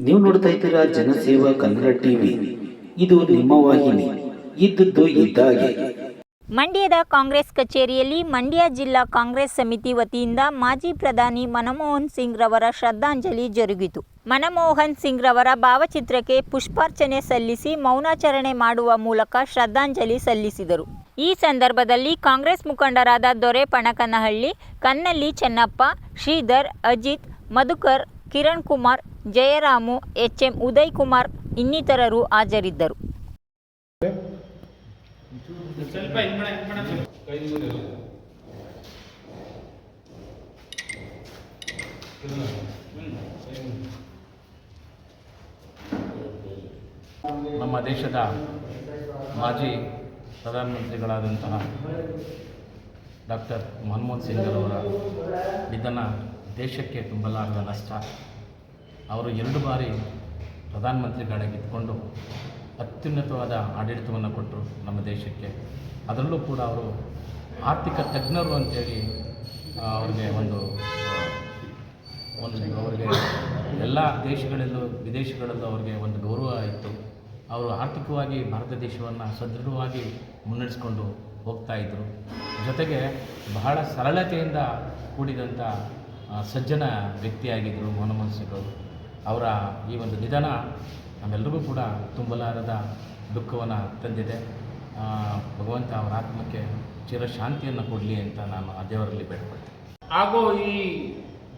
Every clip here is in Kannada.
ನೀವು ನೋಡ್ತಾ ಇದ್ದೀರಾ ಜನಸೇವಾ ಕನ್ನಡ ಟಿವಿ. ಇದು ನಿಮ್ಮ ವಾಹಿನಿ. ಇದ್ದದ್ದು ಇದ್ದಾಗೆ. ಮಂಡ್ಯದ ಕಾಂಗ್ರೆಸ್ ಕಚೇರಿಯಲ್ಲಿ ಮಂಡ್ಯ ಜಿಲ್ಲಾ ಕಾಂಗ್ರೆಸ್ ಸಮಿತಿ ವತಿಯಿಂದ ಮಾಜಿ ಪ್ರಧಾನಿ ಮನಮೋಹನ್ ಸಿಂಗ್ ರವರ ಶ್ರದ್ಧಾಂಜಲಿ ಜರುಗಿತು. ಮನಮೋಹನ್ ಸಿಂಗ್ ರವರ ಭಾವಚಿತ್ರಕ್ಕೆ ಪುಷ್ಪಾರ್ಚನೆ ಸಲ್ಲಿಸಿ ಮೌನಾಚರಣೆ ಮಾಡುವ ಮೂಲಕ ಶ್ರದ್ಧಾಂಜಲಿ ಸಲ್ಲಿಸಿದರು. ಈ ಸಂದರ್ಭದಲ್ಲಿ ಕಾಂಗ್ರೆಸ್ ಮುಖಂಡರಾದ ದೊರೆ ಪಣಕನಹಳ್ಳಿ, ಕನ್ನಳ್ಳಿ ಚೆನ್ನಪ್ಪ, ಶ್ರೀಧರ್, ಅಜಿತ್, ಮಧುಕರ್, ಕಿರಣ್ ಕುಮಾರ್, ಜಯರಾಮು, ಎಚ್ಎಂ ಉದಯ್ ಕುಮಾರ್ ಇನ್ನಿತರರು ಹಾಜರಿದ್ದರು. ನಮ್ಮ ದೇಶದ ಮಾಜಿ ಪ್ರಧಾನಮಂತ್ರಿಗಳಾದಂತಹ ಡಾಕ್ಟರ್ ಮನಮೋಹನ್ ಸಿಂಗ್ ಅವರ ನಿಧನ ದೇಶಕ್ಕೆ ತುಂಬಲಾರದ ನಷ್ಟ. ಅವರು 2 ಬಾರಿ ಪ್ರಧಾನಮಂತ್ರಿಗಳಾಗಿದ್ದುಕೊಂಡು ಅತ್ಯುನ್ನತವಾದ ಆಡಳಿತವನ್ನು ಕೊಟ್ಟರು ನಮ್ಮ ದೇಶಕ್ಕೆ. ಅದರಲ್ಲೂ ಕೂಡ ಅವರು ಆರ್ಥಿಕ ತಜ್ಞರು ಅಂತೇಳಿ ಅವ್ರಿಗೆ ಅವರಿಗೆ ಎಲ್ಲ ದೇಶಗಳಲ್ಲೂ ವಿದೇಶಗಳಲ್ಲೂ ಅವ್ರಿಗೆ ಒಂದು ಗೌರವ ಇತ್ತು. ಅವರು ಆರ್ಥಿಕವಾಗಿ ಭಾರತ ದೇಶವನ್ನು ಸದೃಢವಾಗಿ ಮುನ್ನಡೆಸ್ಕೊಂಡು ಹೋಗ್ತಾಯಿದ್ರು. ಜೊತೆಗೆ ಬಹಳ ಸರಳತೆಯಿಂದ ಕೂಡಿದಂಥ ಸಜ್ಜನ ವ್ಯಕ್ತಿಯಾಗಿದ್ದರು ಮನಮೋಹನ್ ಸಿಂಗ್ ಅವರು. ಅವರ ಈ ಒಂದು ನಿಧನ ನಮ್ಮೆಲ್ಲರಿಗೂ ಕೂಡ ತುಂಬಲಾರದ ದುಃಖವನ್ನು ತಂದಿದೆ. ಭಗವಂತ ಅವರ ಆತ್ಮಕ್ಕೆ ಚಿರಶಾಂತಿಯನ್ನು ಕೊಡಲಿ ಅಂತ ನಾನು ಆ ದೇವರಲ್ಲಿ ಬೇಡ್ಕೊಳ್ತೀನಿ. ಹಾಗೂ ಈ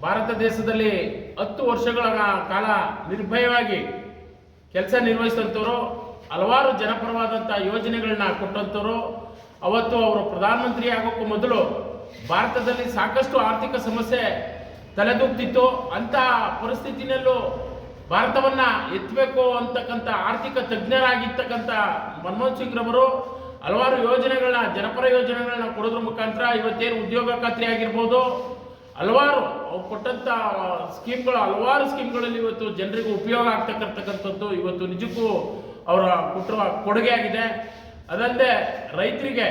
ಭಾರತ ದೇಶದಲ್ಲಿ 10 ವರ್ಷಗಳ ಕಾಲ ನಿರ್ಭಯವಾಗಿ ಕೆಲಸ ನಿರ್ವಹಿಸಿದಂಥವರು, ಹಲವಾರು ಜನಪರವಾದಂಥ ಯೋಜನೆಗಳನ್ನ ಕೊಟ್ಟಂಥವರು. ಅವತ್ತು ಅವರು ಪ್ರಧಾನಮಂತ್ರಿ ಆಗೋಕ್ಕೂ ಮೊದಲು ಭಾರತದಲ್ಲಿ ಸಾಕಷ್ಟು ಆರ್ಥಿಕ ಸಮಸ್ಯೆ ತಲೆದೂಗ್ತಿತ್ತು. ಅಂಥ ಪರಿಸ್ಥಿತಿನಲ್ಲೂ ಭಾರತವನ್ನು ಎತ್ತಬೇಕು ಅಂತಕ್ಕಂಥ ಆರ್ಥಿಕ ತಜ್ಞರಾಗಿರ್ತಕ್ಕಂಥ ಮನಮೋಹನ್ ಸಿಂಗ್ ರವರು ಹಲವಾರು ಯೋಜನೆಗಳನ್ನ, ಜನಪರ ಯೋಜನೆಗಳನ್ನ ಕೊಡೋದ್ರ ಮುಖಾಂತರ ಇವತ್ತೇನು ಉದ್ಯೋಗ ಖಾತ್ರಿ ಆಗಿರ್ಬೋದು, ಹಲವಾರು ಅವ್ರು ಕೊಟ್ಟಂಥ ಸ್ಕೀಮ್ಗಳು, ಹಲವಾರು ಸ್ಕೀಮ್ಗಳಲ್ಲಿ ಇವತ್ತು ಜನರಿಗೂ ಉಪಯೋಗ ಆಗ್ತಕ್ಕಂಥದ್ದು ಇವತ್ತು ನಿಜಕ್ಕೂ ಅವರ ಕೊಟ್ಟಿರುವ ಕೊಡುಗೆ ಆಗಿದೆ. ಅದಲ್ಲದೆ ರೈತರಿಗೆ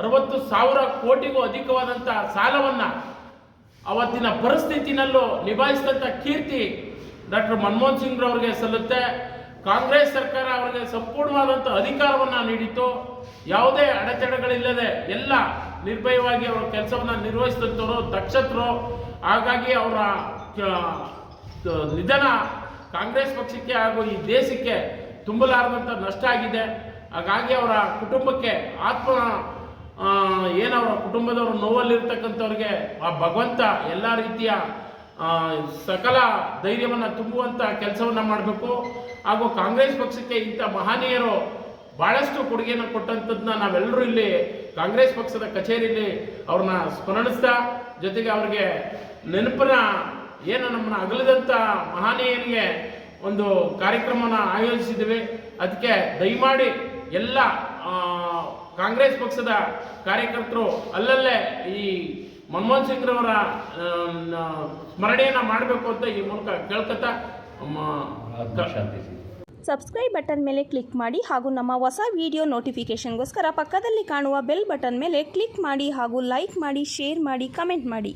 60,000 ಕೋಟಿಗೂ ಅಧಿಕವಾದಂಥ ಸಾಲವನ್ನು ಅವತ್ತಿನ ಪರಿಸ್ಥಿತಿನಲ್ಲೂ ನಿಭಾಯಿಸಿದಂಥ ಕೀರ್ತಿ ಡಾಕ್ಟರ್ ಮನಮೋಹನ್ ಸಿಂಗ್ ಅವರಿಗೆ ಸಲ್ಲುತ್ತೆ. ಕಾಂಗ್ರೆಸ್ ಸರ್ಕಾರ ಅವರಿಗೆ ಸಂಪೂರ್ಣವಾದಂಥ ಅಧಿಕಾರವನ್ನು ನೀಡಿತ್ತು. ಯಾವುದೇ ಅಡೆತಡೆಗಳಿಲ್ಲದೆ ಎಲ್ಲ ನಿರ್ಭಯವಾಗಿ ಅವರ ಕೆಲಸವನ್ನು ನಿರ್ವಹಿಸಿದಂಥವರು, ದಕ್ಷತರು. ಹಾಗಾಗಿ ಅವರ ನಿಧನ ಕಾಂಗ್ರೆಸ್ ಪಕ್ಷಕ್ಕೆ ಹಾಗೂ ಈ ದೇಶಕ್ಕೆ ತುಂಬಲಾರದಂಥ ನಷ್ಟ ಆಗಿದೆ. ಹಾಗಾಗಿ ಅವರ ಕುಟುಂಬಕ್ಕೆ ಏನವರ ಕುಟುಂಬದವರು ನೋವಲ್ಲಿರ್ತಕ್ಕಂಥವ್ರಿಗೆ ಆ ಭಗವಂತ ಎಲ್ಲ ರೀತಿಯ ಸಕಲ ಧೈರ್ಯವನ್ನು ತುಂಬುವಂಥ ಕೆಲಸವನ್ನು ಮಾಡಬೇಕು. ಹಾಗೂ ಕಾಂಗ್ರೆಸ್ ಪಕ್ಷಕ್ಕೆ ಇಂಥ ಮಹನೀಯರು ಭಾಳಷ್ಟು ಕೊಡುಗೆಯನ್ನು ಕೊಟ್ಟಂಥದ್ದನ್ನ ನಾವೆಲ್ಲರೂ ಇಲ್ಲಿ ಕಾಂಗ್ರೆಸ್ ಪಕ್ಷದ ಕಚೇರಿಯಲ್ಲಿ ಅವ್ರನ್ನ ಸ್ಮರಣಿಸ್ತಾ, ಜೊತೆಗೆ ಅವ್ರಿಗೆ ನೆನಪನ್ನ ನಮ್ಮನ್ನು ಅಗಲಿದಂಥ ಮಹನೀಯನಿಗೆ ಒಂದು ಕಾರ್ಯಕ್ರಮವನ್ನು ಆಯೋಜಿಸಿದ್ದೀವಿ. ಅದಕ್ಕೆ ದಯಮಾಡಿ ಎಲ್ಲ ಕಾಂಗ್ರೆಸ್ ಪಕ್ಷದ ಕಾರ್ಯಕರ್ತರು ಅಲ್ಲಲ್ಲೇ ಈ ಮನಮೋಹನ್ ಸಿಂಗ್ ರವರ ಸ್ಮರಣೆಯನ್ನು ಮಾಡಬೇಕು ಅಂತ ಈ ಮೂಲಕ ಕೇಳ್ಕೊತಾ ಸಬ್ಸ್ಕ್ರೈಬ್ ಬಟನ್ ಮೇಲೆ ಕ್ಲಿಕ್ ಮಾಡಿ ಹಾಗೂ ನಮ್ಮ ಹೊಸ ವಿಡಿಯೋ ನೋಟಿಫಿಕೇಷನ್ಗೋಸ್ಕರ ಪಕ್ಕದಲ್ಲಿ ಕಾಣುವ ಬೆಲ್ ಬಟನ್ ಮೇಲೆ ಕ್ಲಿಕ್ ಮಾಡಿ ಹಾಗೂ ಲೈಕ್ ಮಾಡಿ, ಶೇರ್ ಮಾಡಿ, ಕಮೆಂಟ್ ಮಾಡಿ.